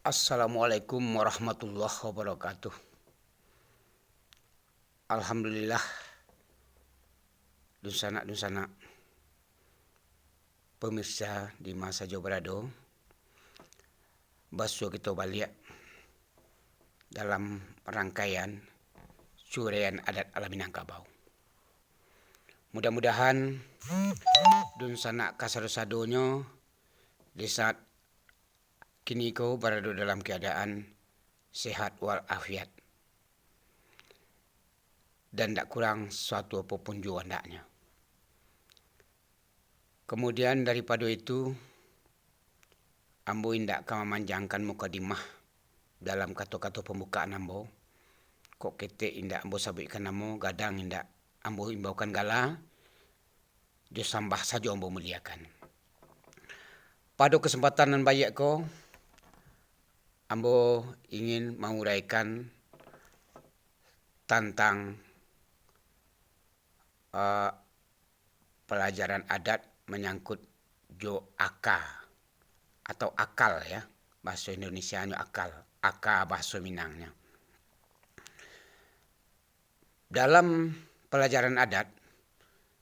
Assalamualaikum warahmatullahi wabarakatuh. Alhamdulillah, dunsana pemirsa di masa jauh berado, basuh kita balik dalam rangkaian curian adat ala Minangkabau. Mudah-mudahan dunsana kasado-sadonyo di saat kini kau berada dalam keadaan sehat walafiat dan tak kurang suatu apapun jua hendaknya. Kemudian daripada itu, ambo indak akan memanjangkan mukadimah dalam kata-kata pembukaan ambo. Kok ketek indak ambo sabitkan namo, gadang indak ambo imbaukan gala, jo sambah saja ambo muliakan. Pada kesempatan nan bayak ko, ambo ingin menguraikan tentang pelajaran adat menyangkut jo akal atau akal ya, bahasa Indonesianya akal bahasa Minangnya. Dalam pelajaran adat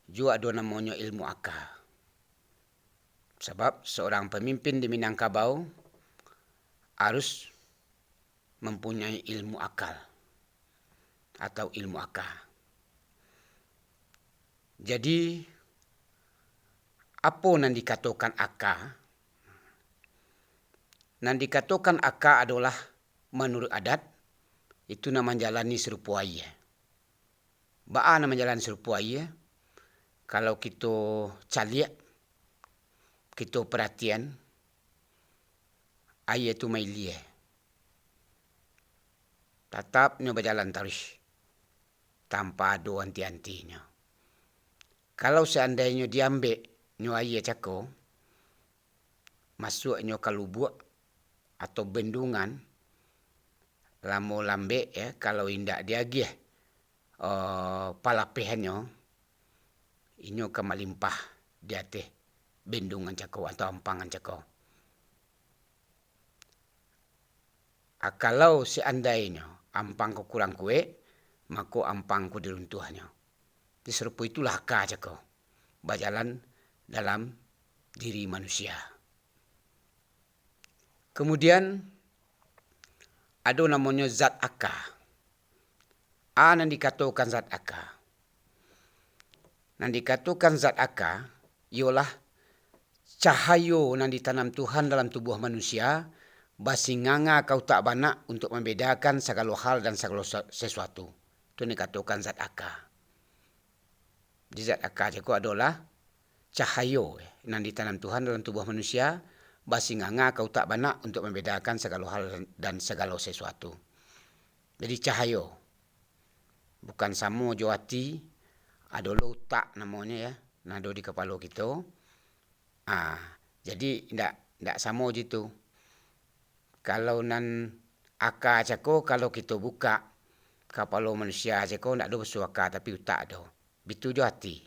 juga ada namanya ilmu akal. Sebab seorang pemimpin di Minangkabau harus mempunyai ilmu akal atau ilmu akal. Jadi, apa yang dikatakan akal? Yang dikatakan akal adalah menurut adat, itu nama jalani serupuaya. Ba'a nama jalan serupuaya, kalau kita caliak, kita perhatian, ayat itu mailie. Tetapnya berjalan terus, tanpa ada anti-antinya. Kalau seandainya diambil nyo ayat cako, masuknya ke lubuk atau bendungan, lamo lambe ya, kalau indak diagih palapihannya, inyo ke melimpah di atas bendungan cako atau ampangan cako. Kalau seandainya ampang ko kurang kue, maka ampang ko diruntuhnya. Diserupu itulah akal cako, berjalan dalam diri manusia. Kemudian ada namanya zat akal. Yang dikatakan zat akal. Yang dikatakan zat akal ialah cahaya yang ditanam Tuhan dalam tubuh manusia, basinganga kau tak banak untuk membedakan segala hal dan segala sesuatu. Itu dikatakan zat akal. Di zat akal itu adalah cahaya yang ditanam Tuhan dalam tubuh manusia, basinganga kau tak banak untuk membedakan segala hal dan segala sesuatu. Jadi cahaya. Bukan sama jo hati, ada otak namanya ya, nado di kepala kita. Jadi ndak sama gitu. Kalau nan akal cako, kalau kita buka kepala manusia cako ndak ada besar akal tapi otak ada. Itu jo hati.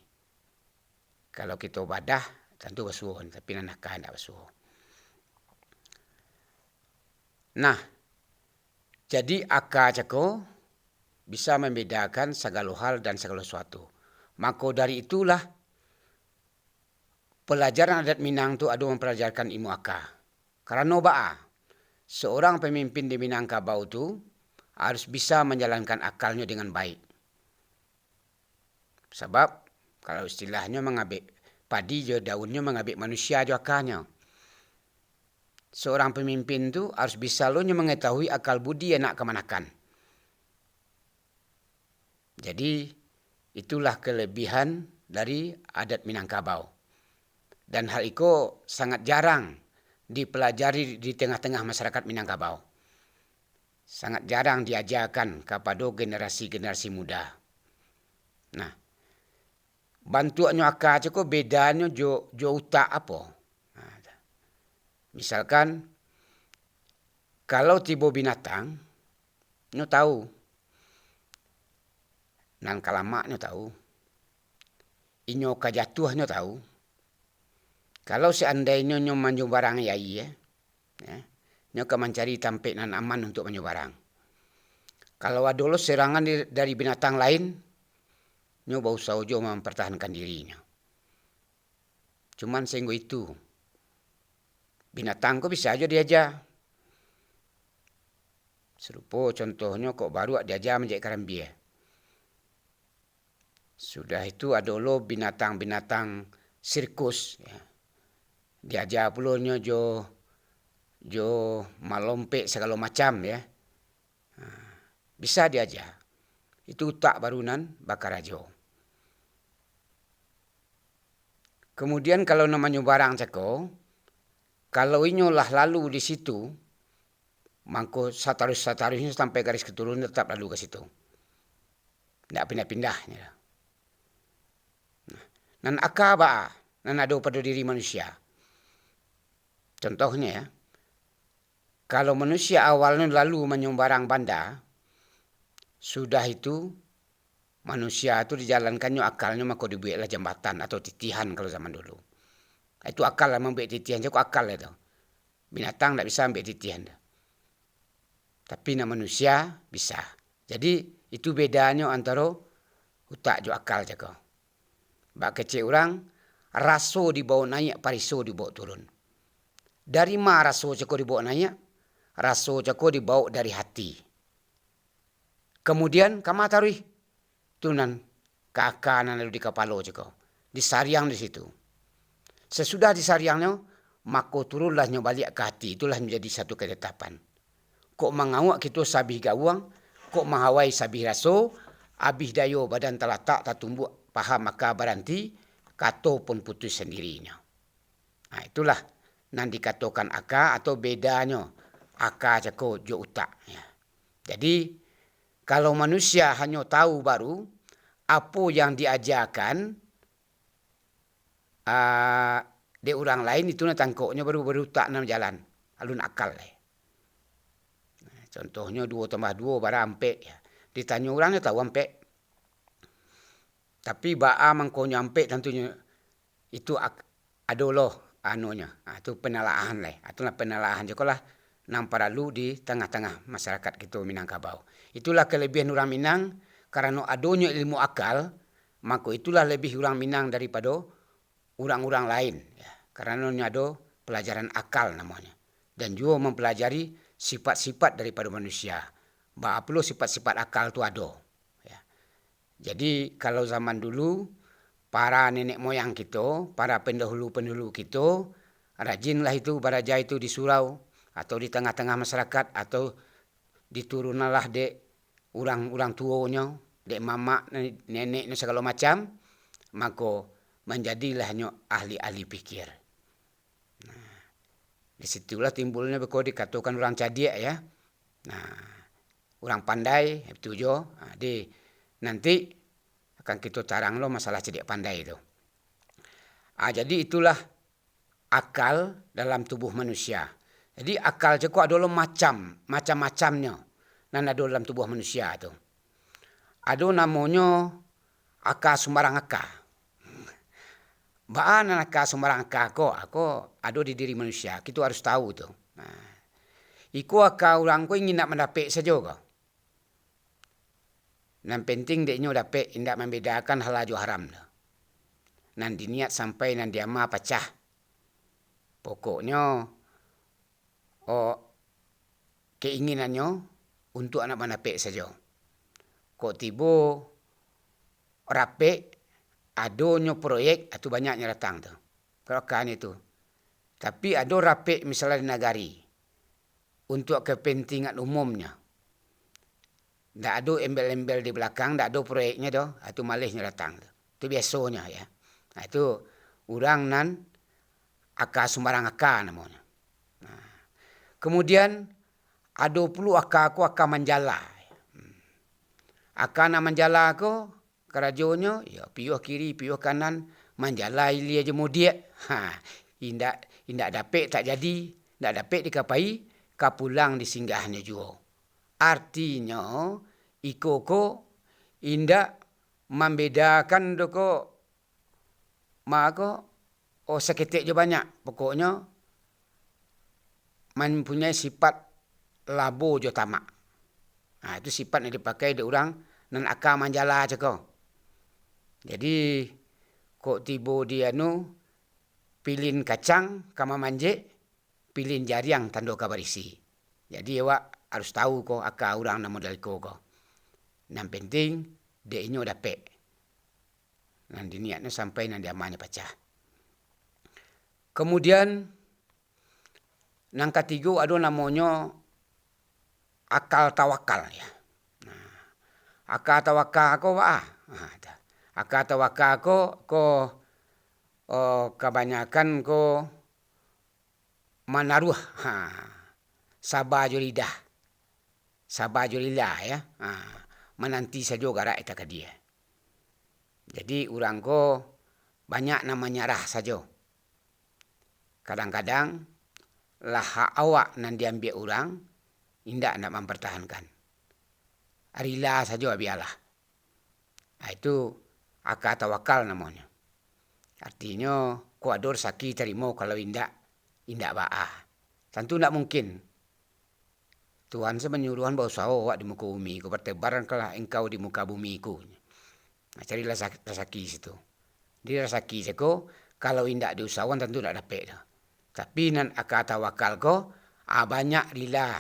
Kalau kita badah tentu besar, tapi nan akal ndak besar. Nah, jadi akal cako bisa membedakan segala hal dan segala sesuatu. Maka dari itulah pelajaran adat Minang itu ada mempelajarkan ilmu akal. Karena ba'a, seorang pemimpin di Minangkabau itu harus bisa menjalankan akalnya dengan baik. Sebab kalau istilahnya mengabik padi je daunnya, mengabik manusia je akalnya. Seorang pemimpin itu harus bisa lonya mengetahui akal budi yang nak kemanakan. Jadi itulah kelebihan dari adat Minangkabau. Dan hal itu sangat jarang dipelajari di tengah-tengah masyarakat Minangkabau. Sangat jarang diajarkan kepada generasi-generasi muda. Nah, bantuannya akal itu bedanya jo utak apa? Misalkan kalau tiba binatang, nyo tahu. Nan kalamak nyo tahu. Inyo kajatuh nyo tahu. Kalau seandainya nyo manju barang yai ya, nyo akan mencari tempat nan aman untuk menyebarang. Kalau ada lo serangan dari binatang lain, nyo berusaha jo mempertahankan dirinya. Cuman sehingga itu, binatang kok bisa aja diajar. Serupa contohnya kok baru diajar menjadi karambia. Sudah itu ada lo binatang-binatang sirkus. Ya. Diajar pula nyo jo malompek segala macam ya. Bisa diajar. Itu utak barunan bakar ajo. Kemudian kalau namanya barang ceko, kalau inyo lah lalu di situ, mangko satarus-satarusnya sampai garis keturunan tetap lalu ke situ. Tidak pindah-pindah. Nan akaba, nan ada pada diri manusia. Contohnya ya, kalau manusia awalnya lalu menyumbarang banda, sudah itu manusia itu dijalankannya akalnya maka dibuatlah jembatan atau titihan kalau zaman dulu. Itu akal lah membuat titihan, jadi akal itu. Binatang tidak bisa ambil titihan. Tapi manusia bisa. Jadi itu bedanya antara utak jo akal jago. Bak kecil orang, raso dibawa naik, pariso dibawa turun. Dari mana raso jago dibawa naik? Raso jago dibawa dari hati. Kemudian kama taruh tunan ke akal lalu di kepala jago. Disariang di situ. Sesudah disariangnya, maka turunlah balik ke hati. Itulah menjadi satu ketetapan. Kok mengawak kita sabih gawang, kok mahawai sabih raso, abih dayo badan talatak tak tumbuh paham maka baranti, kato pun putus sendirinya. Nah itulah nan dikatakan aka atau bedanya aka cako jo utak. Ya. Jadi kalau manusia hanya tahu baru apa yang diajarkan de orang lain itu na tangkoknya baru tak nam jalan alun akal. Contohnya 2 tambah 2 barang ampek. Ya. Ditanya orangnya tahu ampek. Tapi ba'a mangkonya ampek tentunya itu ada loh anunya. Itu penalahan lah. Itulah penalahan juga lah nampak lalu di tengah-tengah masyarakat kita Minangkabau. Itulah kelebihan orang Minang karena adanya ilmu akal, maka itulah lebih orang Minang daripada orang-orang lain. Ya. Karena ada pelajaran akal namanya. Dan juga mempelajari sifat-sifat daripada manusia. Bahawa perlu sifat-sifat akal itu ada. Ya. Jadi kalau zaman dulu, para nenek moyang kita, para pendahulu-pendahulu kita, rajinlah itu baraja itu di surau, atau di tengah-tengah masyarakat, atau diturunlah dek orang-orang tuanya, dek mamak, nenek, segala macam, maka menjadilahnya ahli-ahli pikir. Di situlah timbulnya kalau dikatakan orang cadiak ya. Nah, orang pandai itu jo. Nanti akan kita tarang lo masalah cadiak pandai itu. Jadi itulah akal dalam tubuh manusia. Jadi akal itu adalah macam-macamnya. Dan ada dalam tubuh manusia itu. Ada namanya akal sembarang akal. Baan akal sembarang akal aku ada di diri manusia. Kita harus tahu tu. Nah, iku akal orang ko ingin nak mendapat saja kau. Nan penting deknya dapat indak membedakan halal jo haram. Nan diniat sampai nan diama pecah. Pokoknya keinginannya untuk anak mendapat saja. Kok tiba rapi adonyo proyek itu banyaknya datang tu. Kerokan itu. Tapi ada rapik misalnya di nagari. Untuk kepentingan umumnya. Tak ada embel-embel di belakang. Tak ada proyeknya tu. Itu malihnya datang tu. Itu biasanya ya. Nah, itu orang nan akal sembarang akal namanya. Nah. Kemudian ada pula akal manjala. Akal manjala aku kerajonyo ya piuh kiri piuh kanan manjala ili aja mudia. Indak dapat tak jadi, indak dapat dikapai kapulang disinggahnya juga. Artinya iko indak membedakan doko mako seketik je banyak. Pokoknya mempunyai sifat labo jo tamak. Itu sifat yang dipakai di orang nan aka manjala ceko. Jadi kok tibo dia pilin kacang kama manje, pilin jariang tando kabarisi. Jadi awak harus tahu ko aka orang na modal ko. Yang penting dia inyo dapet. Nanti niatnya sampai nanti amannya pecah. Kemudian nang ketiga ada namanya akal tawakal ya. Nah, akal tawakal ko akal tawakal ko kebanyakan ko manaruh sabar jo lidah. Sabar jo lidah ya. Menanti saja garak ita ke dia. Jadi orang ko banyak namanya rah saja. Kadang-kadang lah awak nan diambil orang indak nak mempertahankan. Arila saja biarlah. Itu akal tawakal namanya. Artinya ko ador saki terima kalau indak baah. Tentu tidak mungkin. Tuhan menyuruhan bawa sawo awak di muka bumi. Ko bertebaran kalah engkau di muka bumi ku. Carilah rasaki situ. Di rasaki seko kalau indak diusahawan tentu tidak dapat. Tapi nan akal tawakal ko banyak rila.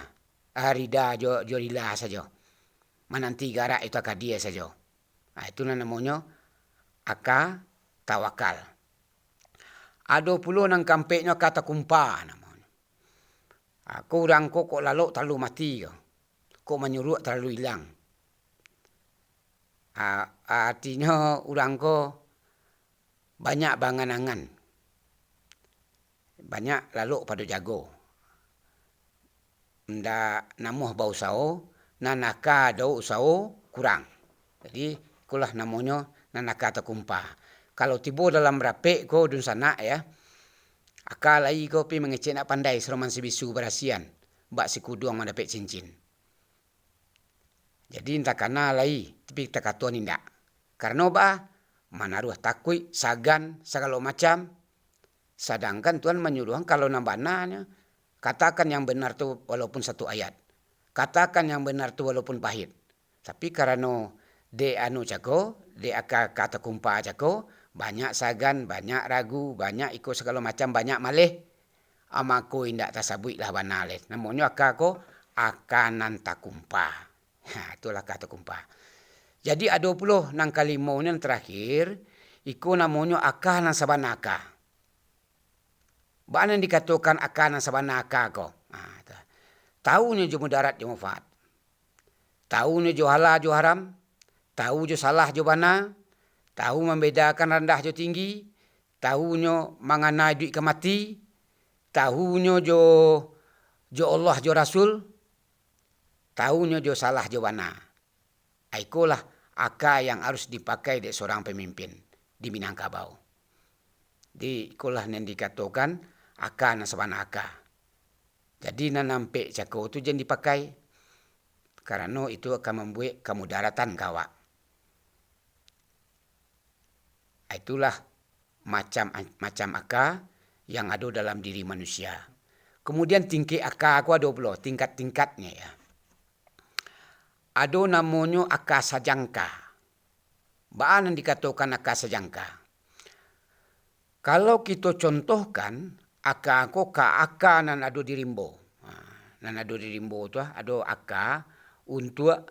Rida jo rila saja. Menanti garak itu akal dia saja. Itu namanya akal tawakal. Ada pula nang kampeknya kata kumpa namanya. Aku orang kok lalu terlalu mati ko. Kok menyuruh terlalu hilang. Artinya orang ko banyak banganangan. Banyak lalu pada jago. Ndak namuh bau sao, nanaka dau sao kurang. Jadi ikulah namanya nanaka takumpa. Kalau tibo dalam rapek ko dun sana ya. Akal ai ko pi mengecek nak pandai seroman sibisu berasian. Bak si kuduang mendapat cincin. Jadi entah kana lai, tapi kita katuan indak. Karena manaruh takui, sagan, segala macam. Sedangkan Tuhan menyuruh kalau nambananya, katakan yang benar tu walaupun satu ayat. Katakan yang benar tu walaupun pahit. Tapi karena de cako, de kata kumpa cako, banyak sagan, banyak ragu, banyak ikut segala macam, banyak malih. Amaku indak tasabui lah banale. Namanya ko akanan takumpa. Itulah kata kumpa. Jadi ada puluh nang kalimau yang terakhir, iku namanya akanan sabanaka. Bahan yang dikatakan akanan sabanaka ko. Tahunya jo mudarat jo manfaat. Tahunya jo halal jo haram. Tahu jo salah jo bana. Tahu membedakan rendah jo tinggi. Tahunya mengenai duit ke mati. Tahunya jo Allah jo Rasul. Tahunya jo salah jo bana. Ikulah akal yang harus dipakai oleh seorang pemimpin di Minangkabau. Di ikulah yang dikatakan akal na sabanaka. Jadi nampe cako itu jangan dipakai. Karena itu akan membuat kemudaratan kawak. Itulah macam akal yang ada dalam diri manusia. Kemudian tingkat akal aku ada pula tingkat-tingkatnya ya. Ada namanya akal sajangka. Bahan yang dikatakan akal sajangka. Kalau kita contohkan akal ko ka akal nan ada di rimbo. Nan ada di rimbo tu ada akal untuk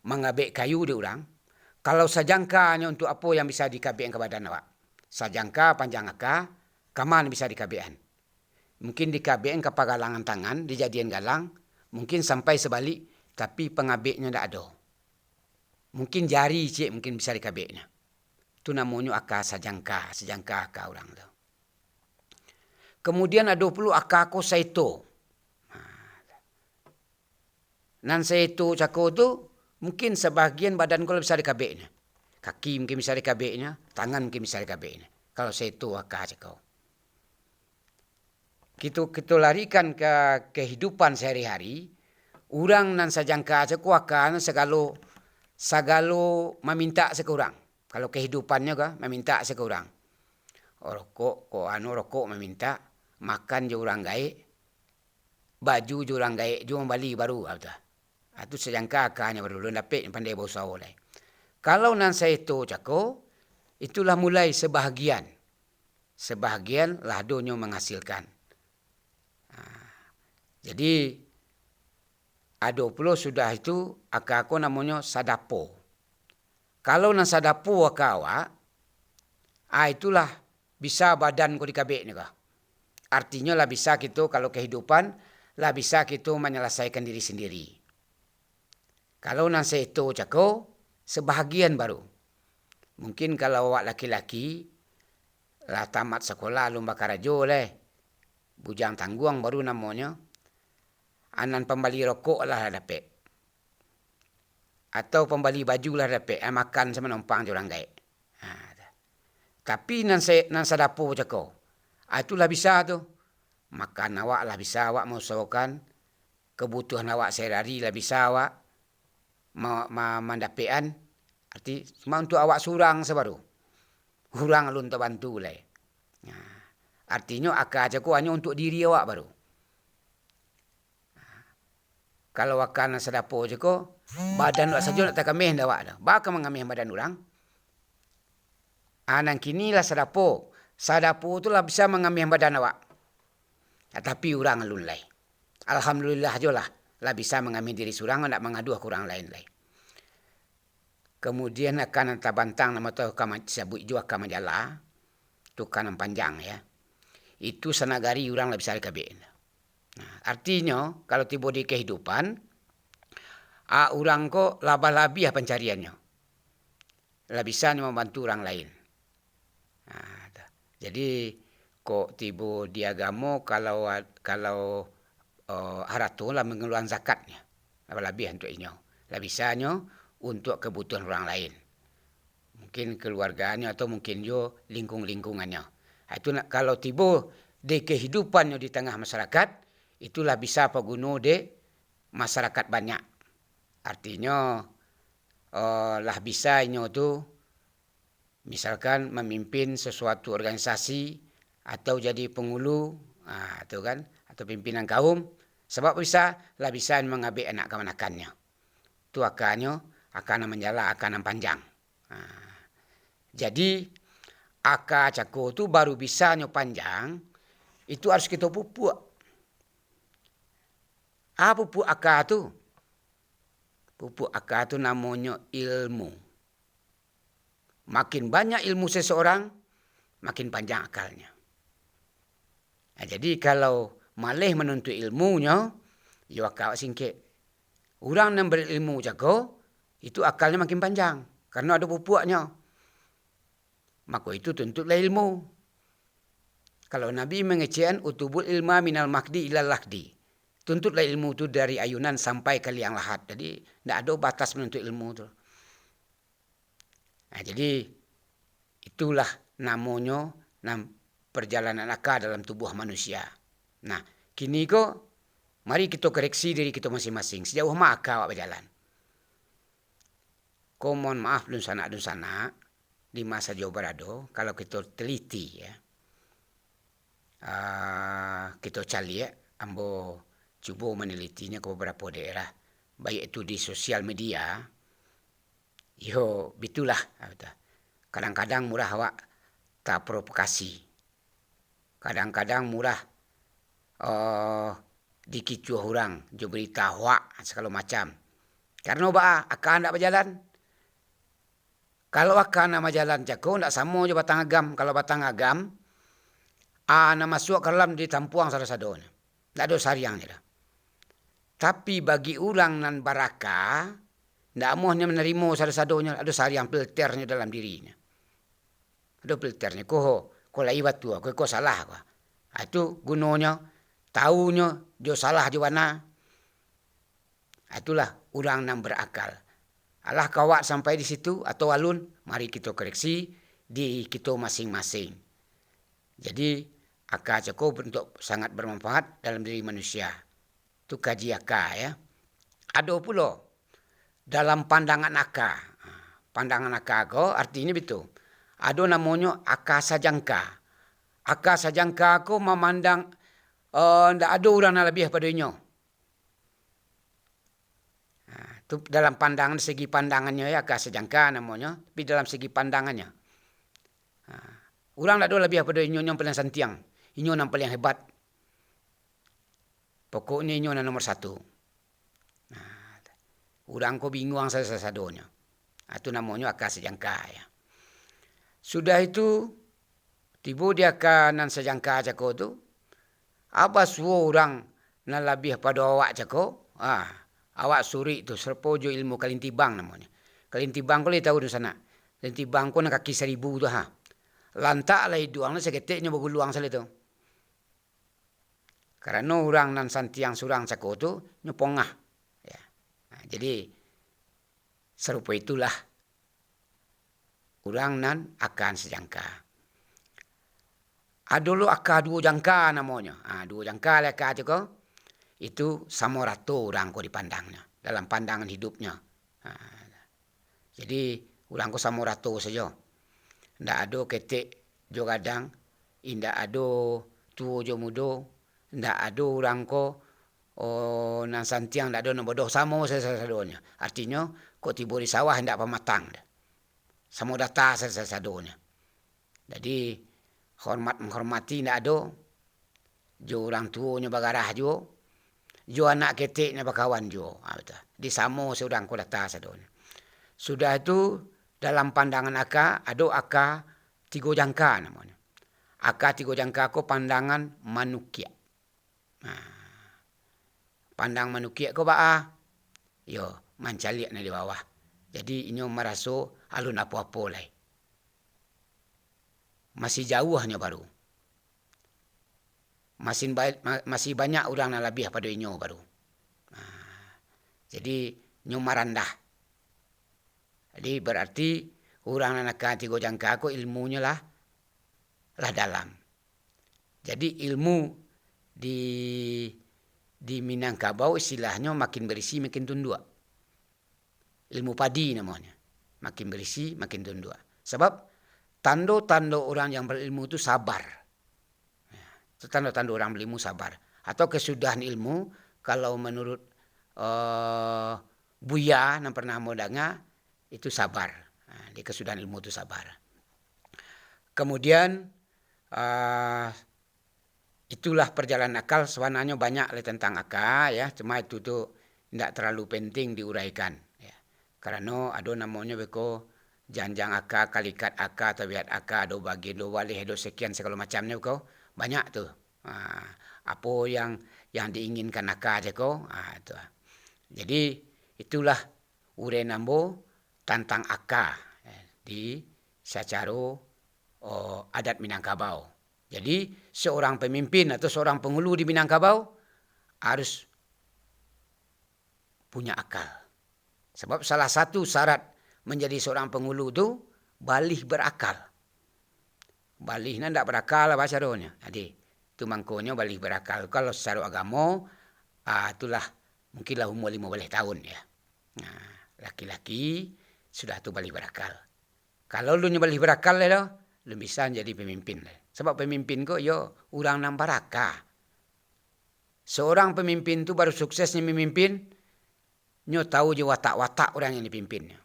mengabek kayu di orang. Kalau sajangkanya untuk apa yang bisa dikabekkan ke badan awak. Sajangka panjang akal, kaman bisa dikabekkan. Mungkin dikabekkan ke pagalangan tangan, dijadian galang, mungkin sampai sebalik, tapi pengabeknya tidak ada. Mungkin jari cik mungkin bisa dikabeknya. Itu namanya akal sajangka akal orang tu. Kemudian ada pula akal ko saito. Nan saito cako tu mungkin sebahagian badan ko bisa dikabeknya. Kaki mungkin bisa dikabeknya, tangan mungkin bisa dikabeknya. Kalau saito akal cako. Kita larikan ke kehidupan sehari-hari. Orang nan sajangka cako akal segalo meminta sekurang. Kalau kehidupannya ka meminta sekurang. Rokok meminta, makan je orang gaik. baju jurang gaik ju bali baru betul. Itu sejangka akanya baru lu dapat pandai bau oleh. Kalau nan saya itu cako, itulah mulai sebahagian. Sebahagian lah donyo menghasilkan. Jadi ado pula sudah itu aku namanya sadapo. Kalau nan sadapo akawa, itulah bisa badan ko dikabek ni kah. Artinya lah bisa kita kalau kehidupan lah bisa kita menyelesaikan diri sendiri. Kalau nan seto cako sebahagian baru. Mungkin kalau awak laki-laki lah tamat sekolah lomba karajo leh. Bujang tangguang baru namanya. Anan pembali rokok lah dapat. Atau pembali baju lah dapat. Makan sama numpang orang gaik. Tapi nan sadapo cako. Itulah bisa tu. Makan awak lah bisa awak mau usahakan. Kebutuhan awak sehari-hari lah bisa awak. Mandapean. Arti cuma untuk awak surang sebaru. Hurang alun terbantu lah. Artinya akak cako hanya untuk diri awak baru. Kalau akan sadapo cako, badan awak saja nak tak kameh dah awak dah. Bakal mengameh badan orang. Nang kini lah sadapo. Sadapo tu lah bisa mengameh badan awak. Tapi orang alun lai. Alhamdulillah aja lah bisa mengambil diri surang, nak mengadu ke orang lain lai. Kemudian akan hantar bantang nama tu sebut juga ke majalah. Tu kanan panjang ya. Itu sanagari orang lah bisa dikabin. Artinya kalau tiba di kehidupan, orang ko labah-labih pencariannya. Lah bisa membantu orang lain. Jadi kok tiba di agama kalau haratu lah mengeluarkan zakatnya. Lebih untuk inyo. Lah bisanya untuk kebutuhan orang lain. Mungkin keluarganya atau mungkin jo lingkungannya. Itu kalau tiba di kehidupannya di tengah masyarakat, itulah bisa paguno di masyarakat banyak. Artinya lah bisa inyo tu misalkan memimpin sesuatu organisasi atau jadi pengulu, tu kan, atau pimpinan kaum. Sebab bisa mengabek anak kemanakannya. Itu akan menjala akan panjang. Jadi akak cako tu baru bisa panjang. Itu harus kita pupuk. Pupuk akak tu? Pupuk akak tu namanya ilmu. Makin banyak ilmu seseorang, makin panjang akalnya. Jadi kalau malih menuntut ilmunya, ya akak singkit. Orang yang berilmu jago, itu akalnya makin panjang. Karena ada pupuknya. Maka itu tuntutlah ilmu. Kalau Nabi mengecehan, utubul ilma minal makdi ilal lakdi. Tuntutlah ilmu itu dari ayunan sampai ke liang lahat. Jadi tidak ada batas menuntut ilmu itu. Jadi itulah namanya perjalanan akal dalam tubuh manusia. Nah, kini kok mari kita koreksi diri kita masing-masing. Sejauh mana akal awak berjalan? Kau mohon maaf dun sana di masa Jawa Berado, kalau kita teliti ya. Kita cari ya, ambo cuba menelitinya ke beberapa daerah, baik itu di sosial media. Yo, bitulah. Kadang-kadang murah awak tak provokasi. Kadang-kadang murah dikicuh orang, jo berita hoak segala macam. Karena akan tak berjalan. Kalau akan nak berjalan jago, tak sama je batang agam. Kalau batang agam, nak masuk ke dalam ditampuang sada-sadanya. Tak ada sariangnya dah. Tapi bagi orang nan baraka, tak maunya menerima sada-sadanya, ada sariang filternya dalam dirinya. Ada filternya. Kau lai batu, kau salah. Itu gunanya, tahunya, jo salah jo mana. Itulah orang yang berakal. Alah kawak sampai di situ atau alun, mari kita koreksi di kita masing-masing. Jadi akal cukup untuk sangat bermanfaat dalam diri manusia. Itu kaji akal ya. Ada pula dalam pandangan akal. Pandangan akal ko artinya betul. Ada namanya akal sajangka. Akal sajangka ko memandang ndak ada orang yang lebih pada inyo. Itu dalam pandangan segi pandangannya ya, akal sejangka namanya, tapi dalam segi pandangannya. Orang ndak ada lebih pada inyo yang paling santiang, inyo yang paling hebat. Pokoknya inyo yang nomor satu. Orang ko bingung sadonya. Itu namanya akal sejangka ya. Sudah itu tiba dia kanan sejangka cako tu. Apa suruh orang na lebih pada awak cako? Awak suri tu serpojo ilmu kalintibang namanya. Kalintibang ko le tahu di sana. Kalintibang ko na kaki 1000 tu ha. Lantak lah hiduang na seketiknya baguluang sale tu. Karena orang nan santiang surang cako tu nyopongah. Ya. Jadi serupa itulah orang nan akan sejangka. Ada lo akal 2 jangka namanya. 2 jangka lah akal cako. Itu sama rato orang ko dipandangnya dalam pandangan hidupnya. Jadi orang ko sama rato saja. Ndak ada ketik jo gadang, indak ada tuo jo mudo, ndak ada orang ko nan santiang ndak ada bodoh sama sadonya. Artinya ko tibo di sawah ndak pematang. Sama data sadonya. Jadi hormat menghormati ndak ada. Jo orang tuanya bagarah jo. Jo anak ketiknya bakawan jo. Di samo seorang ko data sadonya. Sudah itu dalam pandangan aka ada aka 3 jangka namanya. Aka 3 jangka ko pandangan manukia. Pandang manukia ko ba yo mancaliak na di bawah. Jadi inyo meraso alun apa-apa lai. Masih jauh hanya baru. Masih banyak orang yang lebih pada inyo baru. Jadi inyo marandah. Jadi berarti orang yang nak 3 jangka ko ilmunya lah dalam. Jadi ilmu di Minangkabau istilahnya makin berisi makin tunduk. Ilmu padi namanya. Makin berisi makin tunduk. Sebab tanda-tanda orang yang berilmu itu sabar. Tanda-tanda orang berilmu sabar. Atau kesudahan ilmu, kalau menurut Buya yang pernah modangnya, itu sabar. Di kesudahan ilmu itu sabar. Kemudian itulah perjalanan akal. Sebenarnya banyak tentang akal ya. Cuma itu tuh tidak terlalu penting diuraikan. Ya. Karena ada namanya beko janjang akal, kalikat akal, tabiat akal, do bagi, do walih, do sekian segala macamnya beko. Banyak tuh. Apa yang diinginkan akal je ko. Itu. Jadi itulah urei nambo tentang akal di secara adat Minangkabau. Jadi seorang pemimpin atau seorang penghulu di Minangkabau harus punya akal. Sebab salah satu syarat menjadi seorang penghulu itu balih berakal. Balihnya tidak berakal apa caranya. Jadi itu mangkonya balih berakal. Kalau secara agama itulah mungkinlah umur 15 tahun ya. Nah, laki-laki sudah tu balih berakal. Kalau lu balih berakal lah, lu bisa jadi pemimpin. Sebab pemimpin kok yo orang nang baraka. Seorang pemimpin tu baru suksesnya memimpin, nyo tahu je watak-watak orang yang dipimpinnya.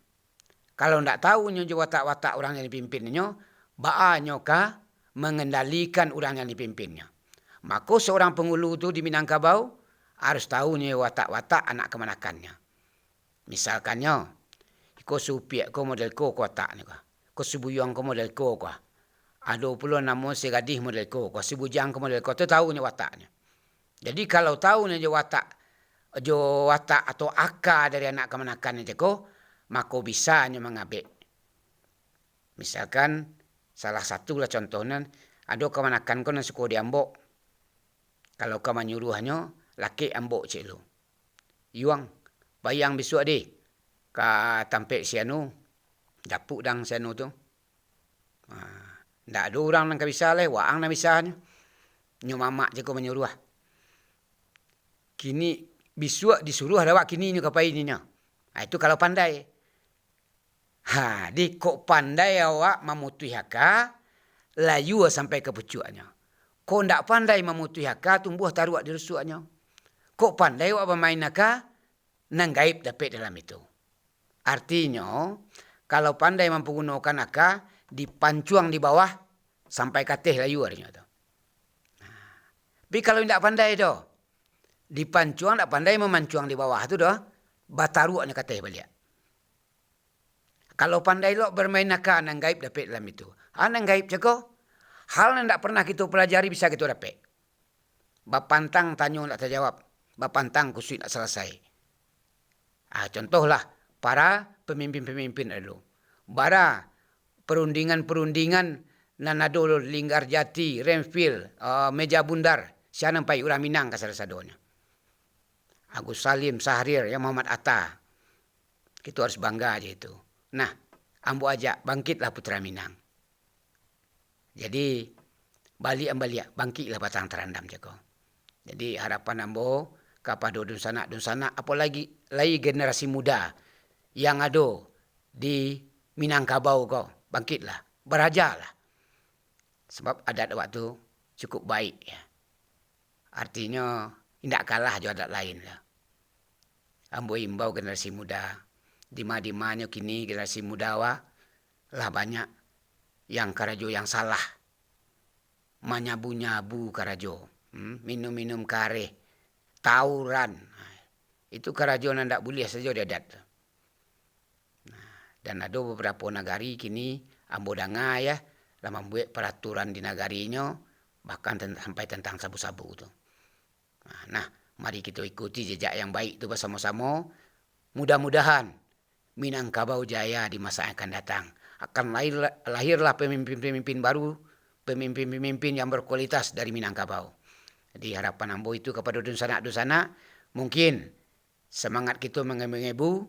Kalau ndak tahu nyo je watak-watak orang yang dipimpinnya, baa nyo ka mengendalikan orang yang dipimpinnya. Maka seorang penghulu tu di Minangkabau harus tahu nyo watak-watak anak kemanakannya. Misalkannya, ko supiak ko model ko watak ni ka. Ko subuyang ko model ko ka. Ada pula nama si gadis model ko, si bujang ko model ko, tu tahu ni wataknya. Jadi kalau tahu ni watak atau akar dari anak kemanakan ni ko, maka bisa ni mengabek. Misalkan salah satu lah contohnya, ada kemanakan ko nang suku diambok. Kalau kau menyuruhnya, laki ambok cik lu. Iwang, bayang besok ade, ka tampek sianu, dapuk dang sianu tu. Ndak ada orang nang bisa le, waang nang bisa nya. Nyo mamak je ko menyuruh. Kini besok disuruh ada wak kini nyo kapai ni nya. Itu kalau pandai. Di kok pandai awak memutih haka, layu sampai ke pucuknya. Kok ndak pandai memutui haka, tumbuh taruh di rusuknya. Kok pandai wak bermain haka, nang gaib dapat dalam itu. Artinya, kalau pandai mempergunakan haka, dipancuang di bawah, sampai katih layu artinya tu. Tapi kalau tidak pandai tu, dipancuang tak pandai memancuang di bawah tu dah, bataruaknya katih balik. Kalau pandai lo bermain haka, nang gaib dapat dalam itu. Nang gaib cakap, hal yang tak pernah kita pelajari bisa kita dapat. Bapantang tanya tak terjawab. Bapantang kusui tak selesai. Contohlah, para pemimpin-pemimpin dulu. Bara perundingan-perundingan nanado Linggar Jati, Renville, Meja Bundar, siapa nampai orang Minang kasar-sadonya. Agus Salim, Sahrir, yang Muhammad Atta. Kita harus bangga aja itu. Nah, ambo ajak, bangkitlah putra Minang. Jadi, balik, bangkitlah batang terandam jago. Jadi, harapan ambo kepada dun sana, apalagi lagi generasi muda yang ada di Minangkabau kau, bangkitlah, berajalah. Sebab adat waktu cukup baik ya. Artinya, tidak kalah juga adat lain lah. Ambo imbau generasi muda, di-dimanya kini generasi muda lah banyak yang karajo yang salah. Menyabu-nyabu karajo, minum-minum kare, tauran. Itu karajo yang tidak boleh saja dia adat. Dan ada beberapa negari kini ambo dengar ya, lah membuat peraturan di negarinya bahkan sampai tentang sabu-sabu tu. Nah, mari kita ikuti jejak yang baik tu bersama-sama. Mudah-mudahan Minangkabau jaya di masa yang akan datang. Akan lahirlah pemimpin-pemimpin baru, pemimpin-pemimpin yang berkualitas dari Minangkabau. Jadi harapan ambo itu kepada dun sana, mungkin semangat kita mengebu